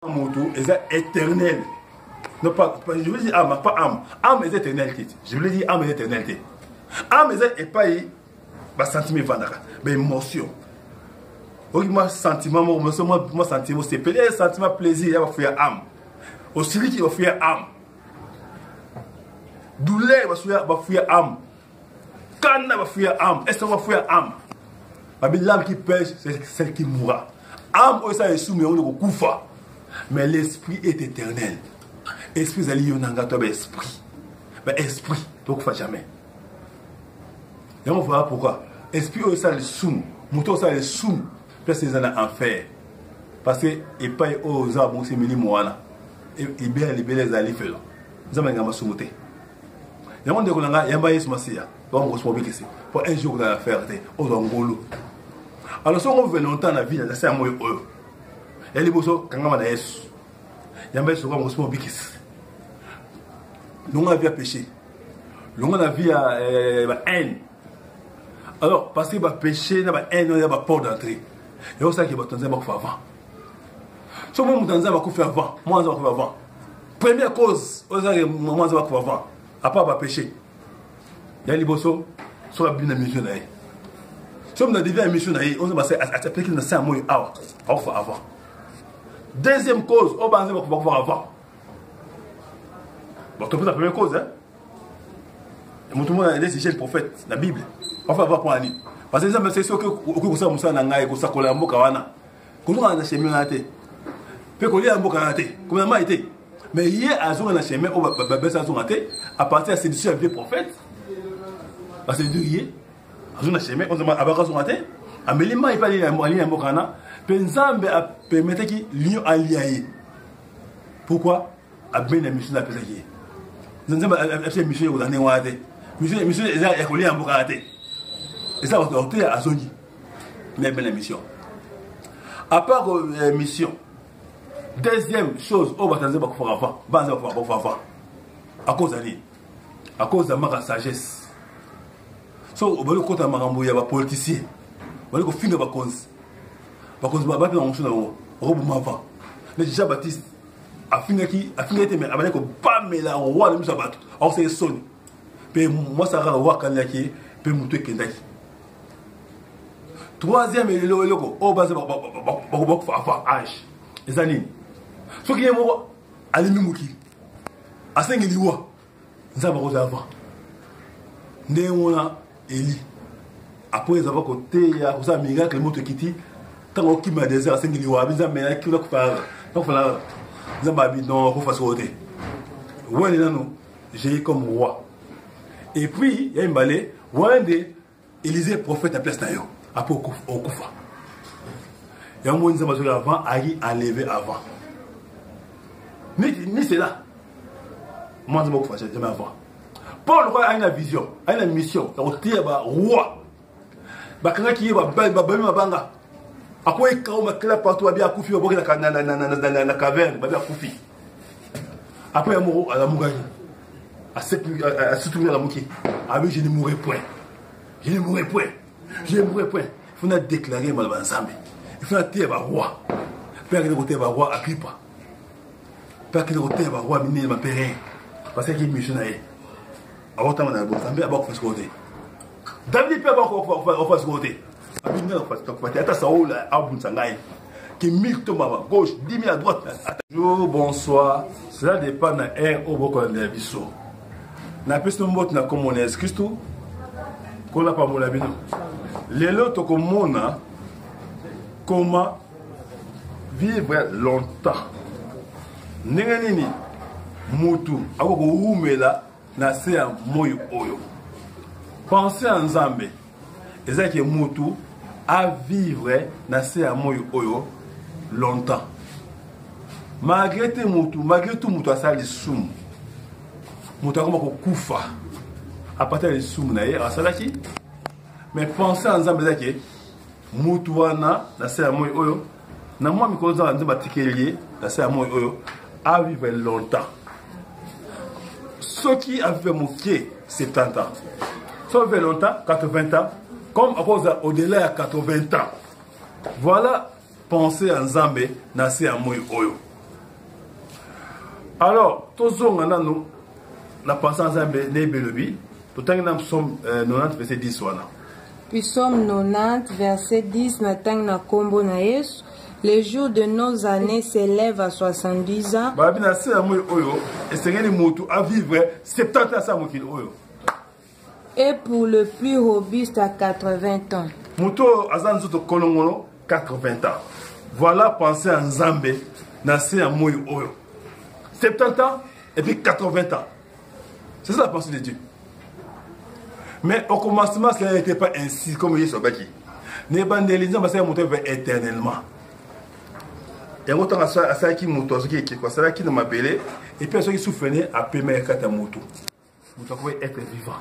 Moto est éternel. Non, je veux dire âme, pas âme. Âme est éternalité. Je veux dire âme est éternalité. Âme est pas un sentiment vandaka, mais émotion. Moi, sentiment, moi, sentiment, c'est peut-être un sentiment plaisir, il va faire âme. Aussi, il va faire âme. Douleur, il va faire âme. Canne va faire âme. Est-ce qu'on va faire âme? L'âme qui pêche, c'est celle qui mourra. Âme, ça est soumis, on est koufa. Mais l'esprit est éternel. Esprit, c'est lié au esprit. Mais esprit, donc il ne faut jamais. Et on va voir pourquoi. Esprit, ça est soum. Mouton, ça est soum. Parce que c'est un enfer. Parce que il n'y a pas aux arbres, c'est mini moana. Et bien, les alliés font. Nous avons un soumouté. Il y a un monde qui a un bail sur ma scia. Pour un jour, on a affaire aux Angolo. Alors, si on veut longtemps dans la vie, c'est un moyen heureux. Il y a des choses qui sont yesu. Il y a des choses qui sont bikis. Nous avons péché. Nous avons haine. Alors, parce que le péché, il y a haine, il y a peur d'entrée. Il y a ça qui va faire avant. Si moi, je vais faire avant, moi, je vais faire avant. Première cause, moi, je vais faire avant. À part le péché. Il y a des choses qui sont bien mission. Si on a déjà une mission, on va s'appeler qu'il y a un moyen avant. Deuxième cause, on va faire avant. Bon, tu peux la première cause, hein? Tout le monde a dit c'est le prophète, la Bible. On va voir pour aller. Parce que c'est sûr que vous avez un nangai, vous avez un bokawana. Comment on a chemin à thé? Peut qu'on ait un bokawana thé. Comment on a été? Mais hier, à jour, on a chemin, on va baisser à son thé. À partir de la séduction avec les prophètes. Parce que hier, à jour, on a chemin, on a abattu son thé. À Mélima, il fallait un bokawana. Penzambe a permis qu'il y ait un lien. Pourquoi? À bien la mission de la pesée. Nous avons fait une mission aux années où on a été. Mission est à coller en bokawana thé. Et ça va porter à Zoni. Mais bien la mission. À part la mission, deuxième chose, on va faire avant. À cause d'Ali. À cause de ma sagesse. So, on va le compter à Marambo, il y a des politiciens. On va le finir par cause. Par cause, on va faire un chose on va avant. Mais Jean-Baptiste, a fini qui, mais avant que pas mais la roi de Moussa Batou. Alors c'est son. Puis moi, ça va voir quand il y a qui, puis monter Kendaki. Troisième, il est au bas de âge. Les années. Ce qui est mort, à l'ennemi. À 5 liwa, nous avons rosé avant. Néona, Eli. Après, nous avons côté, il y a un miracle, le mot de Kitty. Tant qu'il m'a désert à 5 liwa, nous avons mis qui l'a fait. Donc voilà, nous avons mis dans le côté. Ouais, j'ai comme roi. Et puis, il y a une balai, ouais, Élisée prophète à place d'ailleurs. Après, au Koufa. Il y a un monde qui s'est avant, Ari enlevé avant. Mais c'est là. Moi, je ne sais pas avant. Paul a une vision, a une mission. Il y a un roi. Il y a un banga. Après, il y a un partout, il y a un koufi, il y a la caverne, il y a un koufi. Après, il y a un mot à la Mougani. À surtout à la Mouki. Ah oui, je ne mourrai point. Je ne mourrai point. Je ne mourrai point. Il faut déclarer mal ensemble. Il faut dire un roi. Père qui est un roi, Agrippa. Père qui est un roi, Miné, ma père. Parce qu'il est missionnaire. Alors, on a un bon temps, on va faire côté. David peut avoir fait ce côté. Qui mille tombes à gauche, 10 000 à droite. Bonjour, bonsoir. Cela dépend de un au bord de la vie. Na peste mbot na comme on est Christo. Qu'on n'a pas mon labino. Les lots comme on a comment vivre longtemps. Nenganini mutu akoko umela na se ya moyo oyo. Pensez en Zambé. Ezaki mutu à vivre na se ya moyo oyo longtemps. Malgré tout mutu asali sumu. Mutu akoma ko kufa. À partir de sumu na ye asalaki. Mais pensez en Zambé ezaki mutu wana na se ya moyo oyo na moi mikozo nze batikelier na se ya moyo oyo à vivre longtemps. Ceux qui avaient moqué 70 ans, ceux qui avaient longtemps, 80 ans, comme à cause au-delà de 80 ans. Voilà, penser en Zambé, nasser à Moyo Oyo. Alors, tous on a nous, la pensée en Zambie, les Belobi, tout le temps nous sommes 90 verset 10 wana. Puis Somme 90 verset 10 na tang na kombo na Yesu. Les jours de nos années s'élèvent à 70 ans. Bah bien c'est à moi oyo, et c'est rien de moto à vivre 70 ans ça moi qui oyo. Et pour le plus robuste à 80 ans. Moto azan zoto kolongono 80 ans. Voilà penser en Zambie, na c'est à moi oyo. 70 ans et puis 80 ans. C'est ça la pensée de Dieu. Mais au commencement, cela n'était pas ainsi comme il est sur Baki. Ne bandelisons parce que monter éternellement. Et autant à ça qui monte, ce qui est quoi, ça qui nous m'appelait, et puis ceux qui souffrent à payer à moto. Nous devons être vivant.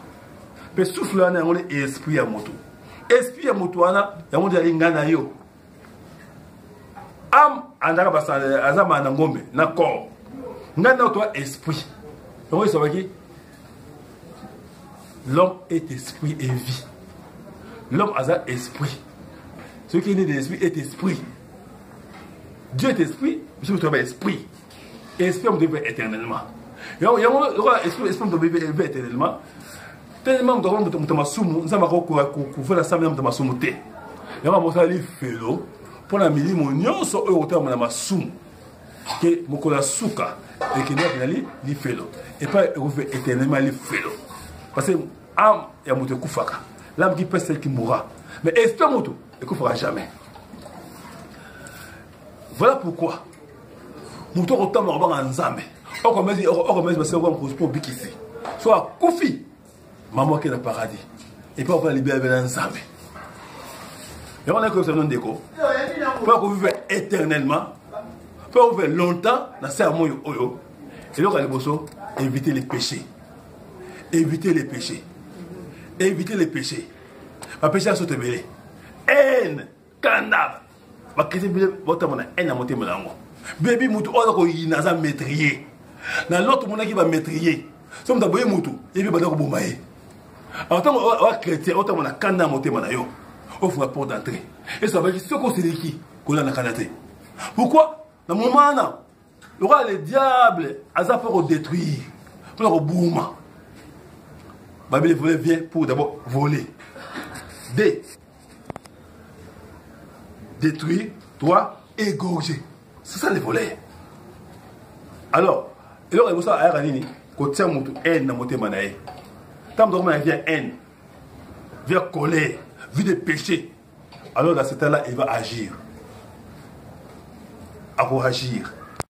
Mais souffle là, on est esprit à moto. Esprit à moto, on a dit ngana yo. Am andara basa azama na ngombe na corps. Ngana toi esprit. Donc ça va qui? L'homme est esprit et vie. L'homme a un esprit. Ce qui est né de l'esprit est esprit. Dieu est esprit, je me esprit. Et esprit, on devait éternellement. Il y a un esprit, on devait vivre éternellement. Tellement, on doit me soumettre, nous avons couvert la salle, nous avons soumettre. Il y a un mot qui fait l'eau. Pour la midi, mon yon, so eux, autant, on a soum. Que mon cola souka, et que nous avons fait l'eau. Et pas, on veut éternellement les faire l'eau. Parce que l'âme est moto koufaka. L'âme qui peut celle qui mourra. Mais esprit moto, il ne koufera jamais. Voilà pourquoi. Moto autant en Zambé. On commence à se voir pour Bikisi. Soit Koufi, maman qui est dans le paradis. Et puis on va libérer dans Zambé. Et on a comme ça non déco. Pour qu'on vive éternellement. Pour qu'on vive longtemps dans ce monde. Et donc, il faut éviter les péchés. Éviter les péchés. Éviter les péchés. Ma péché à sauter belé. Haine, canard. Ma question est votre haine à monter mon langue. Baby moutou, on a un métrier. Dans l'autre monde qui va métrier. Si on a un moutou, il va être boumaï. En tant que chrétien, on a un canard à monter mon langue. On fait la porte d'entrée. Et ça va dire ce qu'on sait qui qu'on a un canard. Pourquoi? Dans mon moment, le roi le diable a ça pour détruire. Pour le bouma. La Bible vient pour d'abord voler. Détruire, toi, égorger. C'est ça les volets. Alors, il y a ça à Aranini, quand tu as une haine dans mon manaï. Tant que vient haine, vient colère, vient des péchés. Alors dans ce temps-là, il va agir. Il va agir.